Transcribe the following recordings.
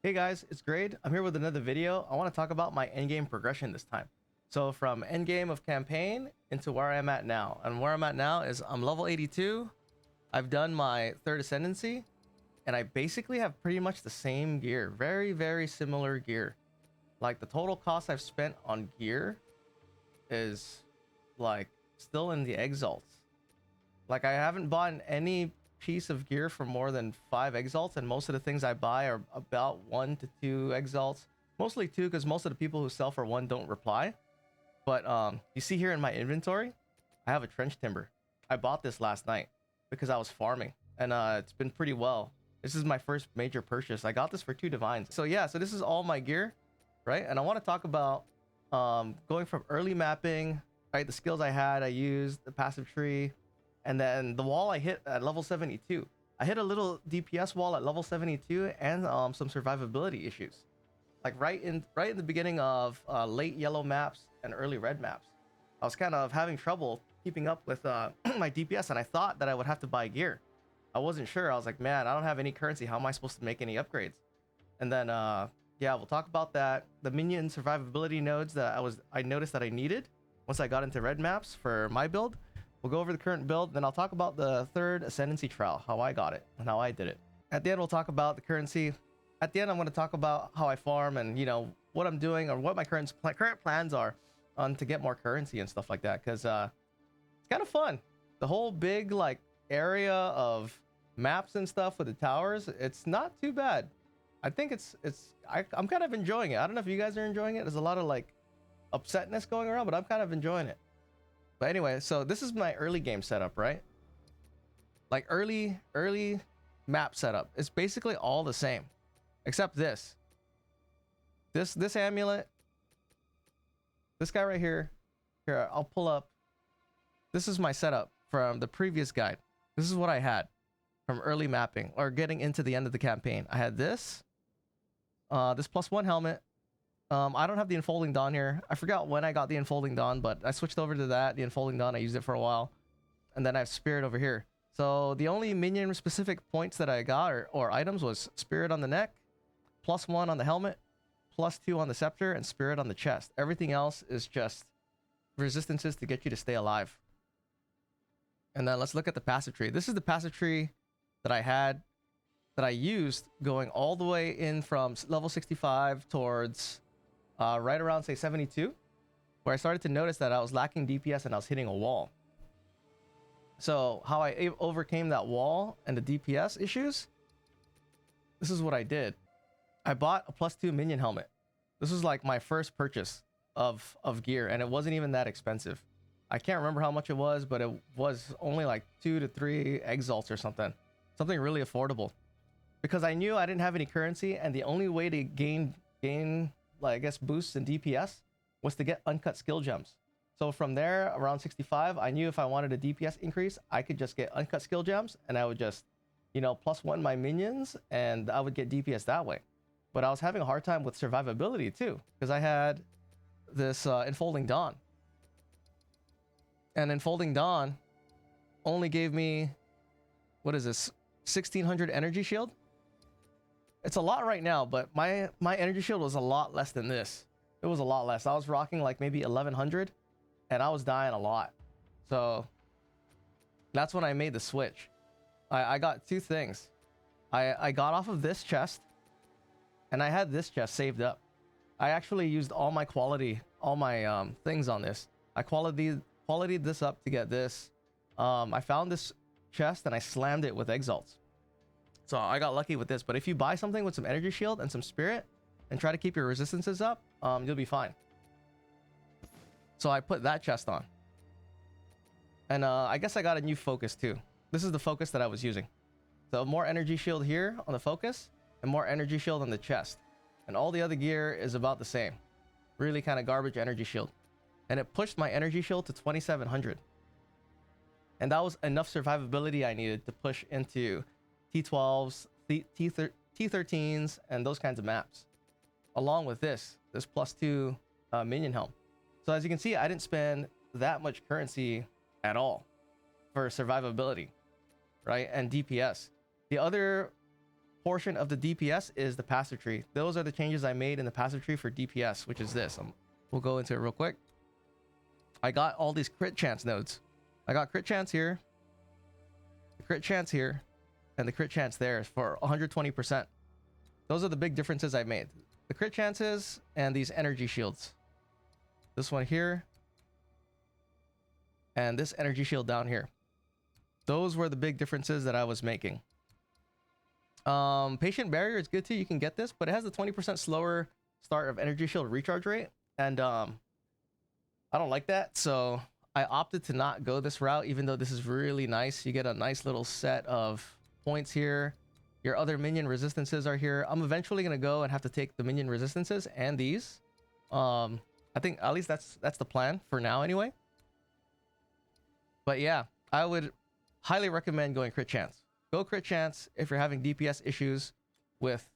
Hey guys, it's Grade. I'm here with another video. I want to talk about my endgame progression this time. So from endgame of campaign into where I'm at now. And where I'm at now is I'm level 82. I've done my third ascendancy. And I basically have pretty much the same gear. Very, very similar gear. Like the total cost I've spent on gear is like still in the exalts. Like I haven't bought any piece of gear for more than 5 exalts, and most of the things I buy are about 1 to 2 exalts, mostly 2 because most of the people who sell for 1 don't reply. But you see here in my inventory I have a trenchtimbre. I bought this last night because I was farming, and it's been pretty well. This is my first major purchase. I got this for 2 divines. So yeah, so this is all my gear, right? And I want to talk about going from early mapping, right? The skills I had, I used the passive tree, and then the wall I hit at level 72. I hit a little DPS wall at level 72 and some survivability issues. Like right in the beginning of late yellow maps and early red maps. I was kind of having trouble keeping up with my DPS, and I thought that I would have to buy gear. I wasn't sure. I was like, man, I don't have any currency. How am I supposed to make any upgrades? And then yeah, we'll talk about that. The minion survivability nodes that I noticed that I needed once I got into red maps for my build. We'll go over the current build, then I'll talk about the third ascendancy trial, how I got it and how I did it. At the end, we'll talk about the currency. At the end, I'm going to talk about how I farm and, you know, what I'm doing or what my current plans are on to get more currency and stuff like that, because it's kind of fun. The whole big like area of maps and stuff with the towers, it's not too bad. I think I'm kind of enjoying it. I don't know if you guys are enjoying it. There's a lot of like upsetness going around, but I'm kind of enjoying it. But anyway, so this is my early game setup, right? Like early map setup. It's basically all the same, except this amulet, this guy right here. Here, I'll pull up. This is my setup from the previous guide. This is what I had from early mapping or getting into the end of the campaign. I had this +1 helmet. I don't have the Enfolding Dawn here. I forgot when I got the Enfolding Dawn, but I switched over to that. The Enfolding Dawn, I used it for a while. And then I have Spirit over here. So the only minion specific points that I got or items was Spirit on the neck, +1 on the helmet, +2 on the scepter, and Spirit on the chest. Everything else is just resistances to get you to stay alive. And then let's look at the passive tree. This is the passive tree that I used going all the way in from level 65 towards right around say 72, where I started to notice that I was lacking DPS and I was hitting a wall. So how I overcame that wall and the DPS issues, this is what I did. I bought a +2 minion helmet. This was like my first purchase of gear, and it wasn't even that expensive. I can't remember how much it was, but it was only like 2 to 3 exalts or something really affordable, because I knew I didn't have any currency, and the only way to gain like I guess boosts in DPS was to get uncut skill gems. So from there around 65, I knew if I wanted a DPS increase, I could just get uncut skill gems, and I would just, you know, +1 my minions, and I would get DPS that way. But I was having a hard time with survivability too, because I had this Enfolding Dawn, and Enfolding Dawn only gave me, what is this, 1600 energy shield. It's a lot right now, but my energy shield was a lot less than this. It was a lot less. I was rocking like maybe 1100, and I was dying a lot. So that's when I made the switch. I got 2 things. I got off of this chest, and I had this chest saved up. I actually used all my things on this. I quality'd this up to get this. I found this chest and I slammed it with exalts. So I got lucky with this. But if you buy something with some energy shield and some spirit and try to keep your resistances up, you'll be fine. So I put that chest on, and I guess I got a new focus too. This is the focus that I was using. So more energy shield here on the focus and more energy shield on the chest, and all the other gear is about the same. Really kind of garbage energy shield, and it pushed my energy shield to 2700. And that was enough survivability I needed to push into T12s, T13s, and those kinds of maps. Along with this +2 minion helm. So as you can see, I didn't spend that much currency at all for survivability, right? And DPS. The other portion of the DPS is the passive tree. Those are the changes I made in the passive tree for DPS, which is this. We'll go into it real quick. I got all these crit chance nodes. I got crit chance here, the crit chance here, and the crit chance there for 120%. Those are the big differences I made. The crit chances and these energy shields. This one here, and this energy shield down here. Those were the big differences that I was making. Patient barrier is good too. You can get this, but it has a 20% slower start of energy shield recharge rate, and I don't like that, so I opted to not go this route, even though this is really nice. You get a nice little set of points here. Your other minion resistances are here. I'm eventually going to go and have to take the minion resistances and these. I think at least that's the plan for now anyway. But yeah, I would highly recommend going crit chance. Go crit chance if you're having DPS issues with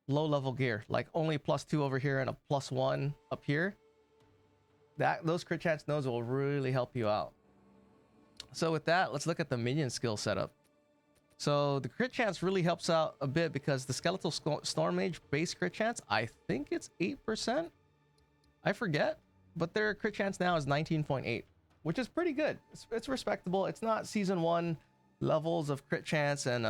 low level gear, like only +2 over here and a +1 up here. Those crit chance nodes will really help you out. So with that, let's look at the minion skill setup. So the crit chance really helps out a bit because the skeletal storm mage base crit chance, I think it's 8%. I forget, but their crit chance now is 19.8, which is pretty good. It's respectable. It's not season 1 levels of crit chance and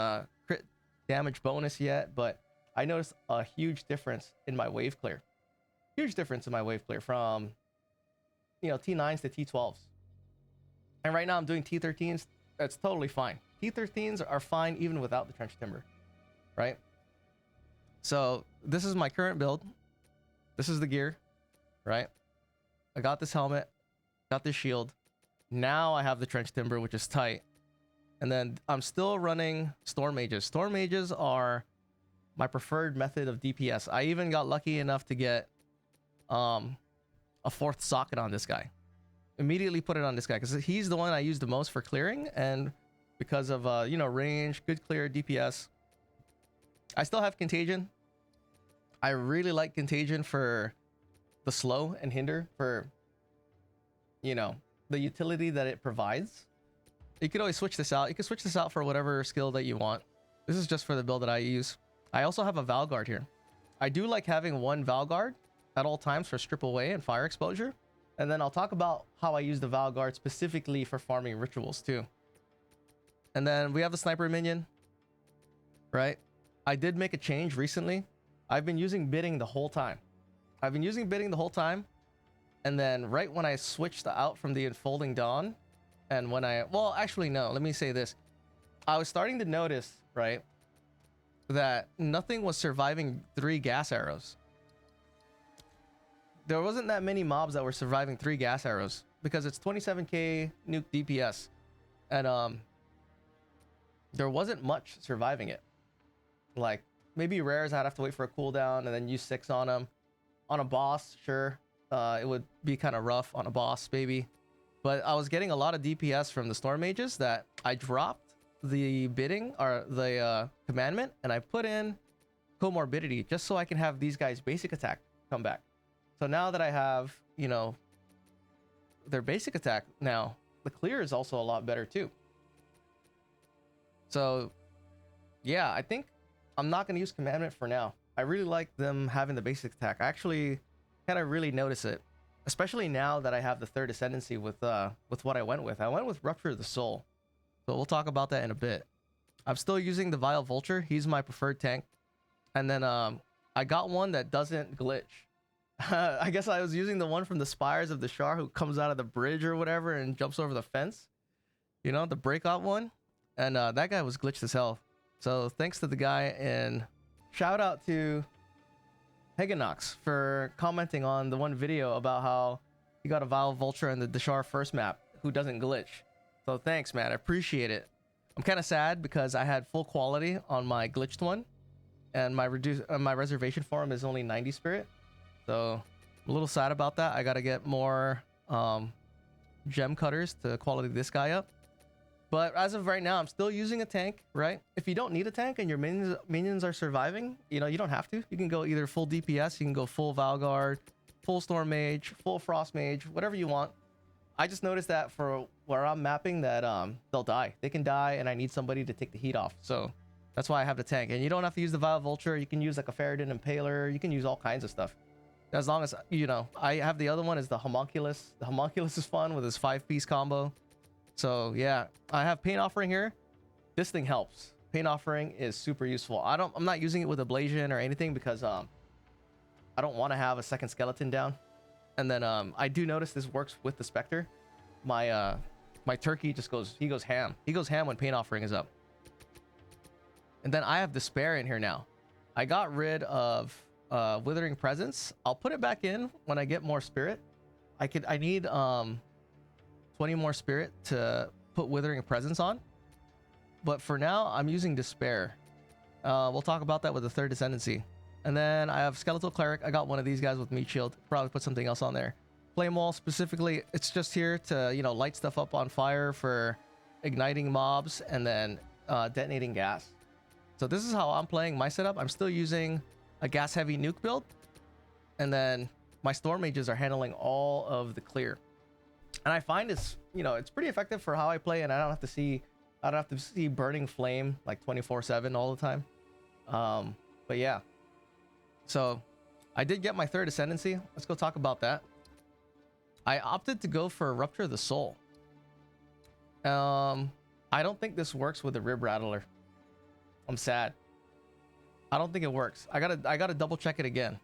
crit damage bonus yet, but I noticed a huge difference in my wave clear. Huge difference in my wave clear from, you know, T9s to T12s. And right now I'm doing T13s. That's totally fine. T13s are fine even without the trenchtimbre, right? So this is my current build. This is the gear, right? I got this helmet, got this shield. Now I have the trenchtimbre, which is tight. And then I'm still running storm mages. Storm mages are my preferred method of DPS. I even got lucky enough to get a 4th socket on this guy. Immediately put it on this guy because he's the one I use the most for clearing, and because of you know, range, good clear, DPS. I still have contagion. I really like contagion for the slow and hinder, for, you know, the utility that it provides. You could always switch this out. You can switch this out for whatever skill that you want. This is just for the build that I use. I also have a Vaal Guard here. I do like having one Vaal Guard at all times for strip away and fire exposure. And then I'll talk about how I use the Vaal Guard specifically for farming rituals too. And then we have the sniper minion, right? I did make a change recently. I've been using bidding the whole time. And then right when I switched out from the Unfolding Dawn, and when well, actually, no, let me say this. I was starting to notice, right, that nothing was surviving 3 gas arrows. There wasn't that many mobs that were surviving 3 gas arrows because it's 27k nuke DPS. And there wasn't much surviving it. Like, maybe rares I'd have to wait for a cooldown and then use 6 on them. On a boss, sure, it would be kind of rough on a boss, maybe. But I was getting a lot of DPS from the storm mages that I dropped the bidding or the commandment, and I put in comorbidity just so I can have these guys' basic attack come back. So now that I have, you know, their basic attack now, the clear is also a lot better too. So yeah, I think I'm not going to use commandment for now. I really like them having the basic attack. I actually kind of really notice it, especially now that I have the 3rd ascendancy with what I went with. I went with Rupture the Soul. So we'll talk about that in a bit. I'm still using the Vile Vulture. He's my preferred tank. And then I got one that doesn't glitch. I guess I was using the one from the Spires of the Shar who comes out of the bridge or whatever and jumps over the fence. You know, the breakout one. And that guy was glitched as hell. So thanks to the guy, and shout out to Hegenox for commenting on the one video about how he got a Vile Vulture in the Deshar first map who doesn't glitch. So thanks, man. I appreciate it. I'm kind of sad because I had full quality on my glitched one, and my reservation for him is only 90 spirit. So I'm a little sad about that. I got to get more gem cutters to quality this guy up. But as of right now, I'm still using a tank, right? If you don't need a tank and your minions are surviving, you know, you don't have to. You can go either full DPS, you can go full Vaal Guard, full Storm Mage, full Frost Mage, whatever you want. I just noticed that for where I'm mapping that they'll die. They can die, and I need somebody to take the heat off. So That's why I have the tank. And you don't have to use the Vaal Vulture. You can use like a Ferrodin Impaler. You can use all kinds of stuff. As long as, you know, I have the other one is the Homunculus. The Homunculus is fun with his 5-piece combo. So yeah, I have Pain Offering here. This thing helps. Pain Offering is super useful. I'm not using it with Ablation or anything because I don't want to have a second skeleton down. And then I do notice this works with the Spectre. My turkey just goes ham. He goes ham when Pain Offering is up. And then I have Despair in here now. I got rid of Withering Presence. I'll put it back in when I get more spirit. I need 20 more spirit to put Withering Presence on. But for now, I'm using Despair. We'll talk about that with the third ascendancy. And then I have Skeletal Cleric. I got one of these guys with Meat Shield. Probably put something else on there. Flame Wall specifically, it's just here to, you know, light stuff up on fire for igniting mobs and then detonating gas. So this is how I'm playing my setup. I'm still using a gas heavy nuke build. And then my Storm Mages are handling all of the clear. And I find it's, you know, it's pretty effective for how I play, and I don't have to see burning flame like 24/7 all the time. But yeah. So I did get my third ascendancy. Let's go talk about that. I opted to go for Rupture the Soul. I don't think this works with the Rib Rattler. I'm sad. I don't think it works. I gotta double check it again.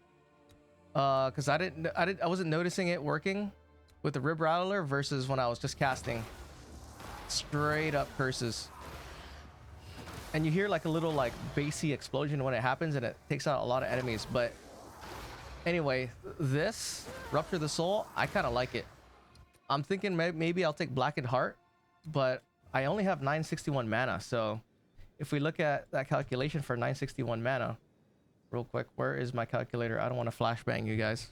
Because I wasn't noticing it working with the Rib Rattler versus when I was just casting straight up curses. And you hear like a little like bassy explosion when it happens, and it takes out a lot of enemies. But anyway, this Rupture the Soul, I kind of like it. I'm thinking maybe I'll take Blackened Heart, but I only have 961 mana. So if we look at that calculation for 961 mana, real quick, where is my calculator? I don't want to flashbang you guys.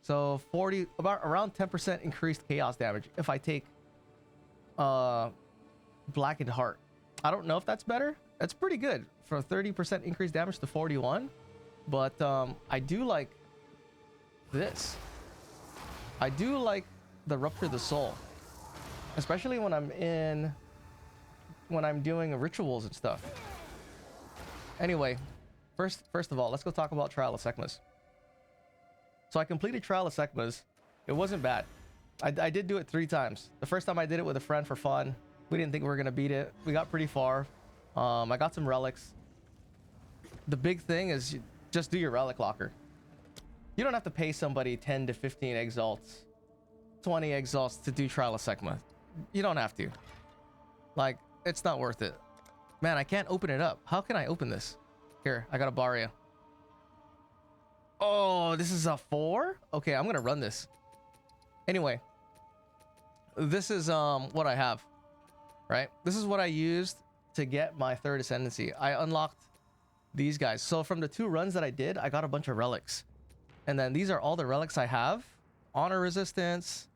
So around 10% increased chaos damage if I take Blackened Heart. I don't know if that's better. That's pretty good for 30% increased damage to 41. But I do like this. I do like the Rupture the Soul, especially when I'm doing rituals and stuff. Anyway, first of all, let's go talk about Trial of Sekhemas. So I completed Trial of Sekhemas. It wasn't bad. I did do it 3 times. The first time I did it with a friend for fun. We didn't think we were gonna beat it. We got pretty far. I got some relics. The big thing is just do your relic locker. You don't have to pay somebody 10 to 15 exalts, 20 exalts to do Trial of Sekhemas. You don't have to. Like, it's not worth it. Man, I can't open it up. How can I open this? Here, I got a Baria. Oh, this is a 4? Okay, I'm gonna run this. Anyway, this is what I have, right? This is what I used to get my third ascendancy. I unlocked these guys. So from the 2 runs that I did, I got a bunch of relics. And then these are all the relics I have. Honor resistance,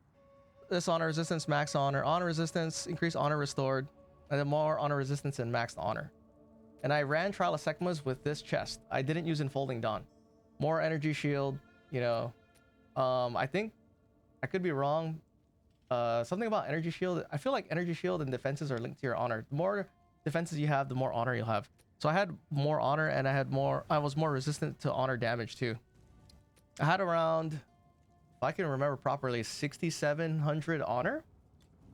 this honor resistance, max honor resistance, increased honor restored, and then more honor resistance and maxed honor. And I ran Trial of Sekhemas with this chest. I didn't use Enfolding Dawn. More energy shield, you know. I think I could be wrong. Something about energy shield. I feel like energy shield and defenses are linked to your honor. The more defenses you have, the more honor you'll have. So I had more honor, and I was more resistant to honor damage too. I had around, if I can remember properly, 6,700 honor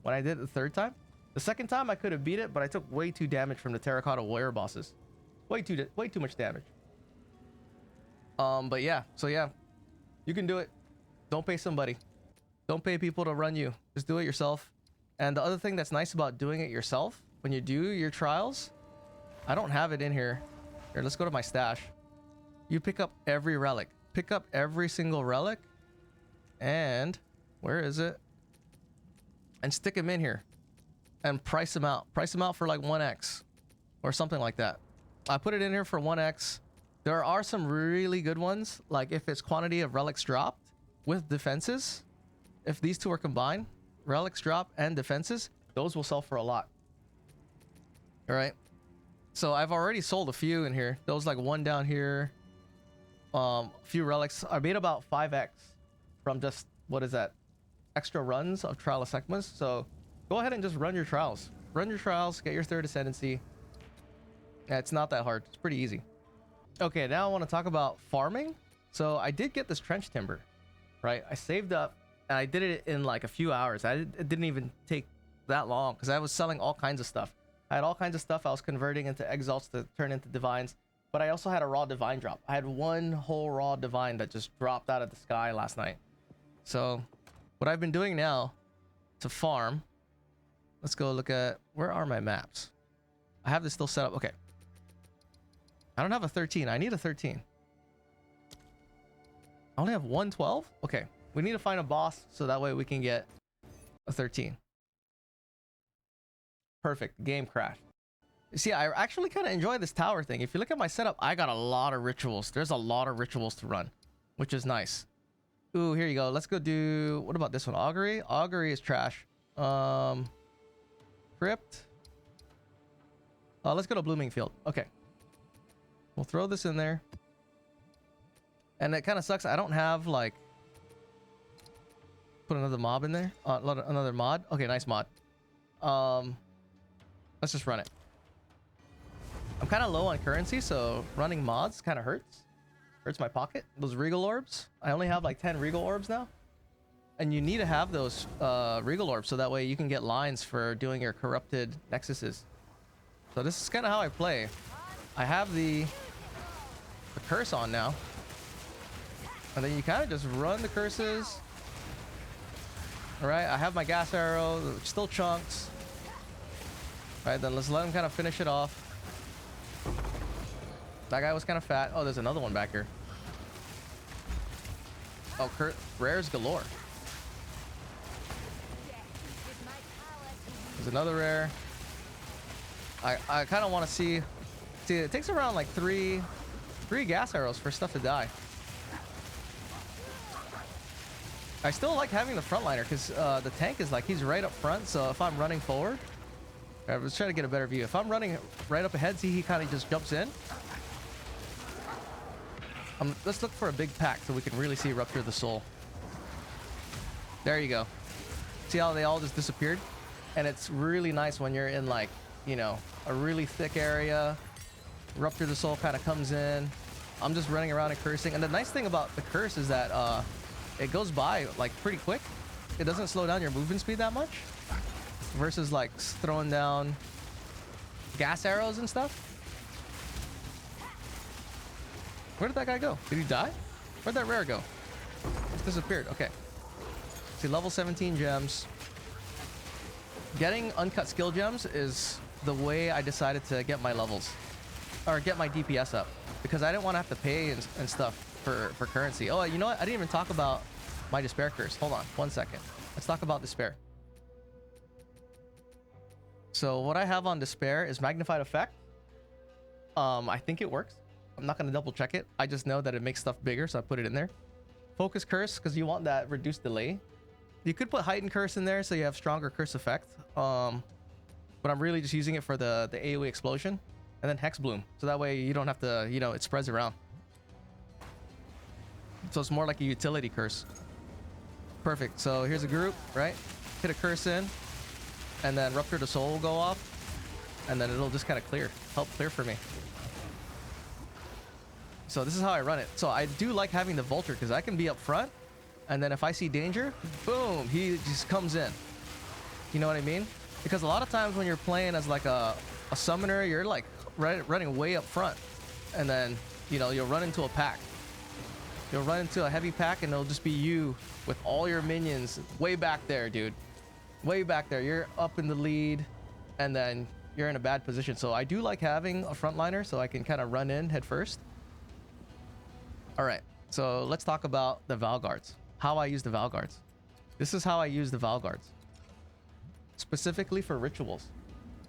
when I did it the 3rd time. The 2nd time I could have beat it, but I took way too damage from the Terracotta Warrior bosses. Way too much damage. But yeah, so yeah, you can do it. Don't pay somebody. Don't pay people to run you. Just do it yourself. And the other thing that's nice about doing it yourself, when you do your trials, I don't have it in here. Here, let's go to my stash. You pick up every relic. Pick up every single relic. And where is it? And stick them in here. And price them out. Price them out for like 1x or something like that. I put it in here for 1x. There are some really good ones. Like if it's quantity of relics dropped with defenses. If these 2 are combined, relics drop and defenses, those will sell for a lot. All right. So I've already sold a few in here. There was like 1 down here. Few relics. I made about 5x from just, what is that? Extra runs of Trial of Sekhemas. So go ahead and just run your trials. Run your trials, get your third ascendancy. Yeah, it's not that hard. It's pretty easy. Okay, now I want to talk about farming. So I did get this trenchtimbre, right? I saved up and I did it in like a few hours. It didn't even take that long because I was selling all kinds of stuff. I had all kinds of stuff I was converting into exiles to turn into divines, but I also had a raw divine drop. I had one whole raw divine that just dropped out of the sky last night. So what I've been doing now to farm, let's go look at, where are my maps? I have this still set up. Okay. I don't have a 13. I need a 13. I only have 112? Okay. We need to find a boss so that way we can get a 13. Perfect. Game crashed. See, I actually kind of enjoy this tower thing. If you look at my setup, I got a lot of rituals. There's a lot of rituals to run, which is nice. Ooh, here you go. Let's go do... What about this one? Augury? Augury is trash. Crypt. Let's go to Blooming Field. Okay. We'll throw this in there. And it kind of sucks. I don't have, like... Put another mob in there. Another mod. Okay, nice mod. Let's just run it. I'm kind of low on currency, so running mods kind of hurts. Hurts my pocket. Those Regal Orbs. I only have like 10 Regal Orbs now. And you need to have those Regal Orbs so that way you can get lines for doing your corrupted nexuses. So this is kind of how I play. I have the curse on now. And then you kind of just run the curses. Alright, I have my gas arrow, still chunks. Alright, then let's let him kind of finish it off. That guy was kind of fat. Oh, there's another one back here. Oh, rares galore. There's another rare. I kind of want to see, it takes around like three gas arrows for stuff to die. I still like having the frontliner because the tank is like, he's right up front. So if I'm running forward, I was trying to get a better view. If I'm running right up ahead, see, he kind of just jumps in. Let's look for a big pack so we can really see Rupture the Soul. There you go. See how they all just disappeared? And it's really nice when you're in like, you know, a really thick area. Rupture the Soul kind of comes in. I'm just running around and cursing. And the nice thing about the curse is that it goes by like pretty quick. It doesn't slow down your movement speed that much. Versus like throwing down gas arrows and stuff. Where did that guy go? Did he die? Where'd that rare go? It's disappeared. Okay. See, level 17 gems. Getting uncut skill gems is the way I decided to get my levels. Or get my DPS up. Because I didn't want to have to pay and stuff for currency. Oh, you know what? I didn't even talk about my Despair curse. Hold on. 1 second. Let's talk about Despair. So what I have on Despair is Magnified Effect. I think it works. I'm not going to double check it. I just know that it makes stuff bigger, so I put it in there. Focus Curse, because you want that reduced delay. You could put Heightened Curse in there, so you have stronger curse effect. But I'm really just using it for the AoE explosion. And then Hex Bloom, so that way you don't have to, you know, it spreads around. So it's more like a utility curse. Perfect. So here's a group, right? Hit a curse in. And then Rupture the Soul will go off. And then it'll just kind of help clear for me. So this is how I run it. So I do like having the Vulture because I can be up front. And then if I see danger, boom, he just comes in. You know what I mean? Because a lot of times when you're playing as like a summoner, you're like running way up front. And then, you know, you'll run into a pack. You'll run into a heavy pack and it'll just be you with all your minions way back there, dude. Way back there. You're up in the lead and then you're in a bad position. So I do like having a frontliner so I can kind of run in head first. All right, so let's talk about the Vaal Guards. How I use the Vaal Guards. This is how I use the Vaal Guards. Specifically for rituals.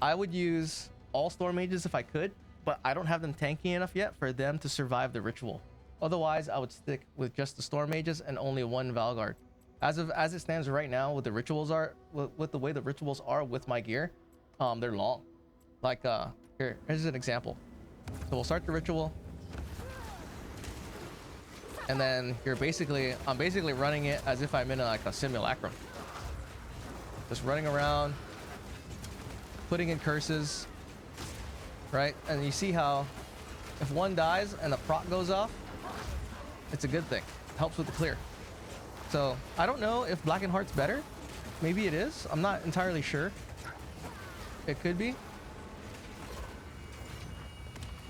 I would use all Storm Mages if I could, but I don't have them tanky enough yet for them to survive the ritual. Otherwise, I would stick with just the Storm Mages and only one Vaal Guard. As it stands right now, with the rituals with the way the rituals are with my gear, they're long. Like here's an example. So we'll start the ritual. And then I'm basically running it as if I'm in like a simulacrum. Just running around, putting in curses, right? And you see how if one dies and the proc goes off, it's a good thing. It helps with the clear. So I don't know if Black and Heart's better. Maybe it is. I'm not entirely sure. It could be.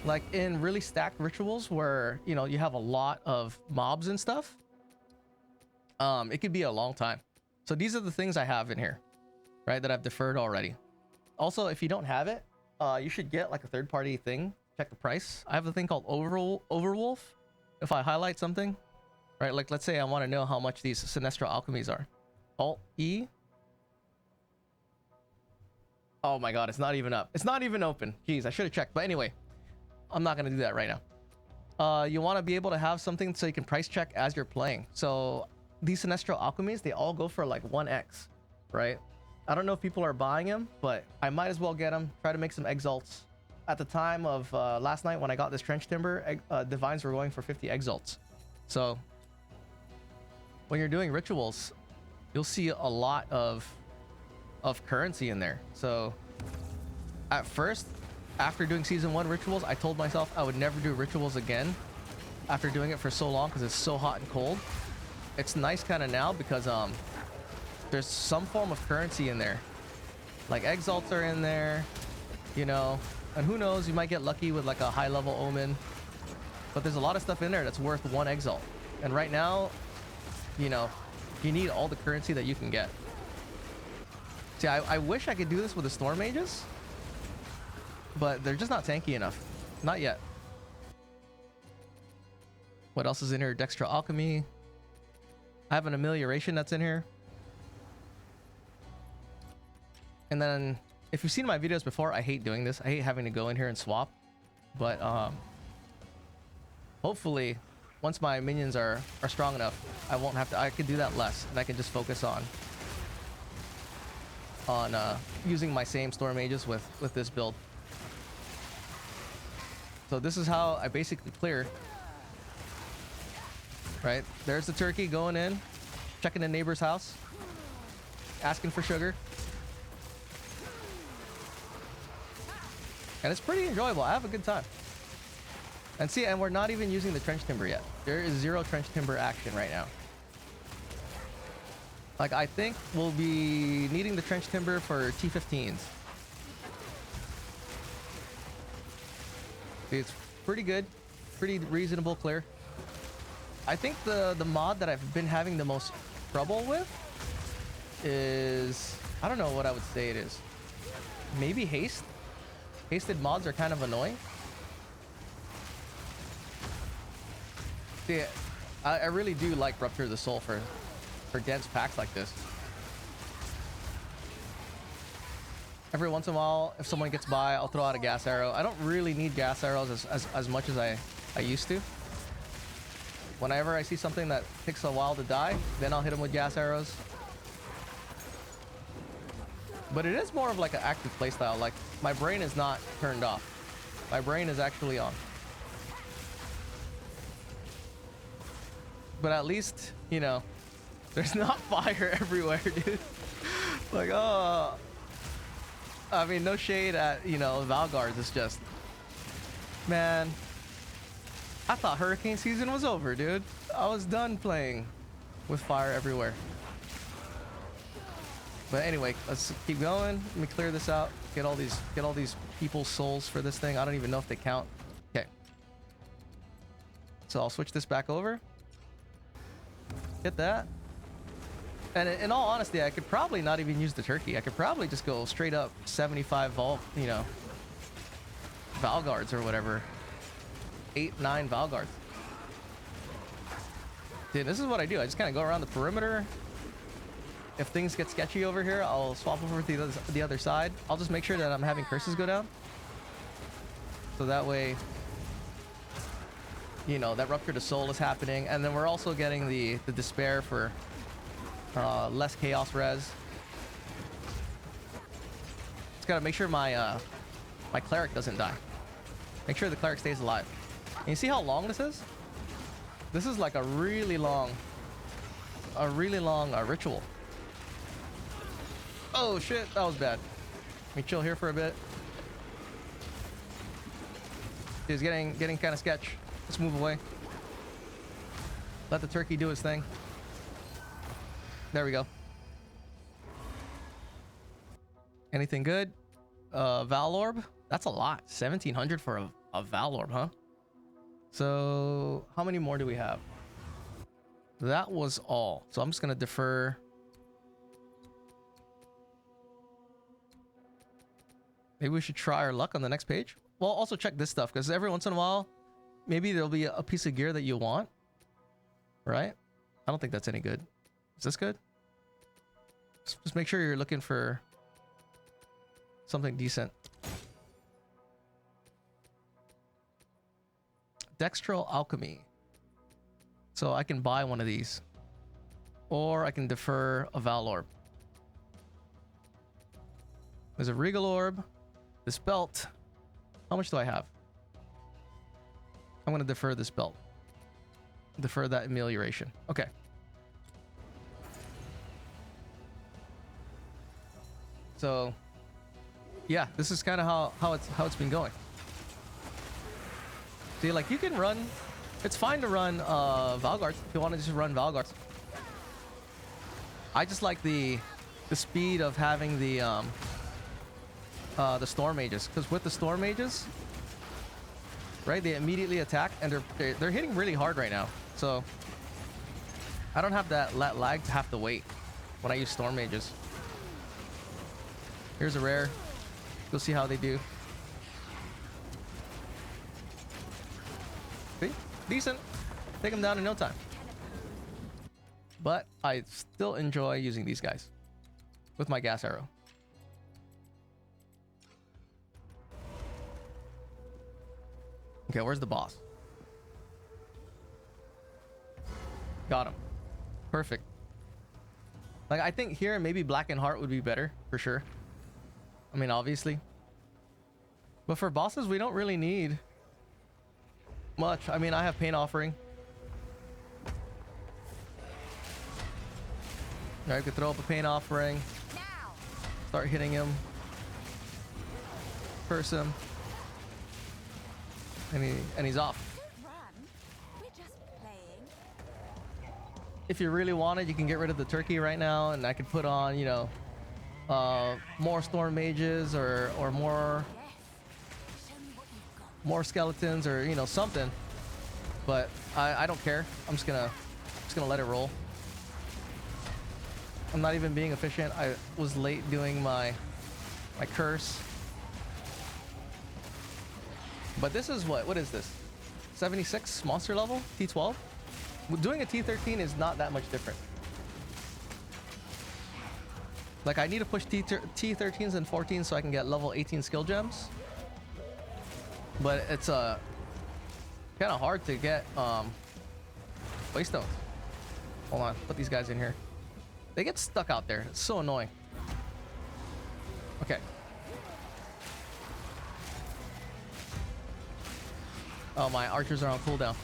Like in really stacked rituals where, you know, you have a lot of mobs and stuff, it could be a long time. So these are the things I have in here, right, that I've deferred already. Also, if you don't have it, you should get like a third-party thing. Check the price. I have a thing called Overwolf. If I highlight something, right, like let's say I want to know how much these Sinestral Alchemies are. Alt-E. Oh my god, it's not even up. It's not even open. Jeez, I should have checked. But anyway, I'm not going to do that right now. You want to be able to have something so you can price check as you're playing. So these Sinestral Alchemies, they all go for like 1x, right? I don't know if people are buying them, but I might as well get them. Try to make some exalts. At the time of last night when I got this trenchtimbre, divines were going for 50 exalts. So when you're doing rituals, you'll see a lot of currency in there. So at first, after doing season 1 rituals, I told myself I would never do rituals again after doing it for so long because it's so hot and cold. It's nice kind of now because there's some form of currency in there. Like exalts are in there, you know, and who knows, you might get lucky with like a high level omen. But there's a lot of stuff in there that's worth 1 exalt. And right now, you know, you need all the currency that you can get. See, I wish I could do this with the Storm Mages, but they're just not tanky enough. Not yet. What else is in here? Dextra Alchemy. I have an Amelioration that's in here. And then, if you've seen my videos before, I hate doing this. I hate having to go in here and swap. But hopefully, once my minions are strong enough, I won't have to. I can do that less, and I can just focus on using my same Storm Mages with this build. So this is how I basically clear. Right, there's the turkey going in, checking the neighbor's house, asking for sugar. And it's pretty enjoyable. I have a good time. And see, and we're not even using the trenchtimbre yet. There is 0 trenchtimbre action right now. Like, I think we'll be needing the trenchtimbre for T15s. See, it's pretty good, pretty reasonable clear. I think the mod that I've been having the most trouble with is, I don't know what I would say it is. Maybe haste. Hasted mods are kind of annoying. See, I really do like Rupture the Soul for dense packs like this. Every once in a while, if someone gets by, I'll throw out a gas arrow. I don't really need gas arrows as much as I used to. Whenever I see something that takes a while to die, then I'll hit them with gas arrows. But it is more of like an active playstyle. Like, my brain is not turned off. My brain is actually on. But at least, you know, there's not fire everywhere, dude. Like, oh. I mean, no shade at, you know, Vaal Guards. It's just, man, I thought hurricane season was over, dude. I was done playing with fire everywhere. But anyway, let's keep going. Let me clear this out. Get all these people's souls for this thing. I don't even know if they count. Okay. So I'll switch this back over. Get that. And in all honesty, I could probably not even use the turkey. I could probably just go straight up 75 Vaal, you know, Vaal Guards or whatever. 8, 9 Vaal Guards. Dude, this is what I do. I just kind of go around the perimeter. If things get sketchy over here, I'll swap over to the other side. I'll just make sure that I'm having curses go down. So that way, you know, that Rupture the Soul is happening. And then we're also getting the Despair for less chaos res. Just gotta make sure my my cleric doesn't die. Make sure the cleric stays alive. And you see how long this is? This is like a really long ritual. Oh shit, that was bad. Let me chill here for a bit. It's getting kind of sketch. Let's move away. Let the turkey do his thing. There we go. Anything good? Vaal Orb? That's a lot. 1700 for a Vaal Orb, huh? So how many more do we have? That was all. So I'm just gonna defer. Maybe we should try our luck on the next page. Well, also check this stuff, because every once in a while, maybe there'll be a piece of gear that you want. Right? I don't think that's any good. Is this good? Just make sure you're looking for something decent. Dextral Alchemy. So I can buy one of these. Or I can defer a Vaal Orb. There's a Regal Orb. This belt. How much do I have? I'm going to defer this belt. Defer that amelioration. Okay. So, yeah, this is kind of how it's been going. See, like, you can run. It's fine to run Vaal Guards if you want to just run Vaal Guards. I just like the speed of having the Storm Mages, because with the Storm Mages, right, they immediately attack and they're hitting really hard right now. So I don't have that lag to have to wait when I use Storm Mages. Here's a rare. We'll see how they do. See? Decent. Take them down in no time. But I still enjoy using these guys with my gas arrow. Okay, where's the boss? Got him. Perfect. Like, I think here maybe Black and Heart would be better for sure. I mean, obviously. But for bosses, we don't really need much. I mean, I have Pain Offering. Alright, I could throw up a Pain Offering. Start hitting him. Curse him. And he's off. If you really wanted, you can get rid of the turkey right now, and I could put on, you know, more Storm Mages or more skeletons, or, you know, something. But I don't care. I'm just gonna let it roll. I'm not even being efficient. I was late doing my curse. But this is what is this? 76 monster level? T12? Doing a T13 is not that much different. Like, I need to push T13s and 14s so I can get level 18 skill gems. But it's kind of hard to get Waystones. Hold on, put these guys in here. They get stuck out there. It's so annoying. Okay. Oh, my archers are on cooldown.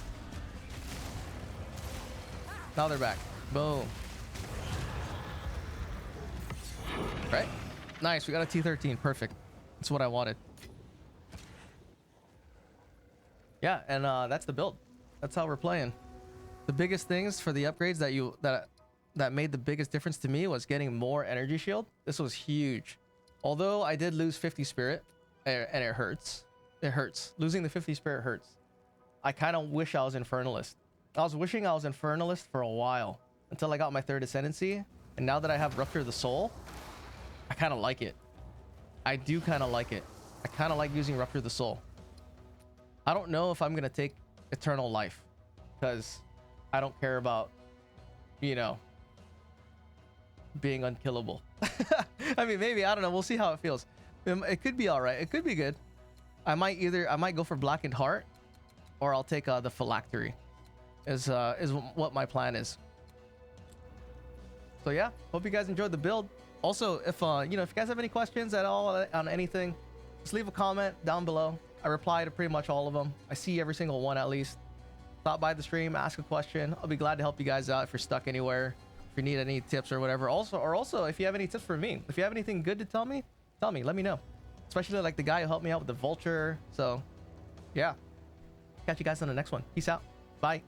Now they're back. Boom. Right? Nice. We got a T13. Perfect. That's what I wanted. Yeah, and that's the build. That's how we're playing. The biggest things for the upgrades that made the biggest difference to me was getting more energy shield. This was huge. Although I did lose 50 spirit, and it hurts. It hurts. Losing the 50 spirit hurts. I kind of wish I was Infernalist. I was wishing I was Infernalist for a while until I got my 3rd ascendancy, and now that I have Rupture the Soul, I kind of like it. I do kind of like it. I kind of like using Rupture the Soul. I don't know if I'm gonna take Eternal Life, because I don't care about, you know, being unkillable. I mean, maybe, I don't know. We'll see how it feels. It could be all right. It could be good. I might go for Blackened Heart, or I'll take the Phylactery. Is what my plan is. So yeah, hope you guys enjoyed the build. Also, if you know, if you guys have any questions at all on anything, just leave a comment down below. I reply to pretty much all of them. I see every single one at least. Stop by the stream, ask a question. I'll be glad to help you guys out if you're stuck anywhere, if you need any tips or whatever. Also, if you have any tips for me, if you have anything good to tell me, let me know. Especially like the guy who helped me out with the vulture. So yeah, Catch you guys on the next one. Peace out. Bye.